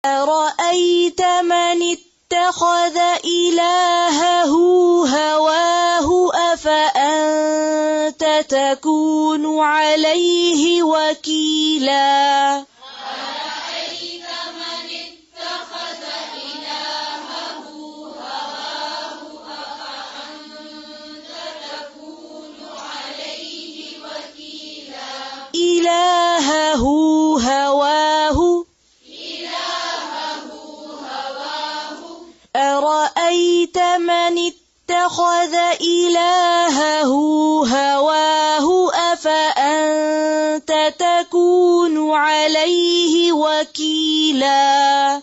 أرأيت من اتخذ إلهه هواه أفأنت تكون عليه وكيلا أرأيت من اتخذ إلهه هواه أفأنت تكون عليه وكيلا إلهه هواه أرأيت من اتخذ إلهه هواه أفأنت تكون عليه وكيلا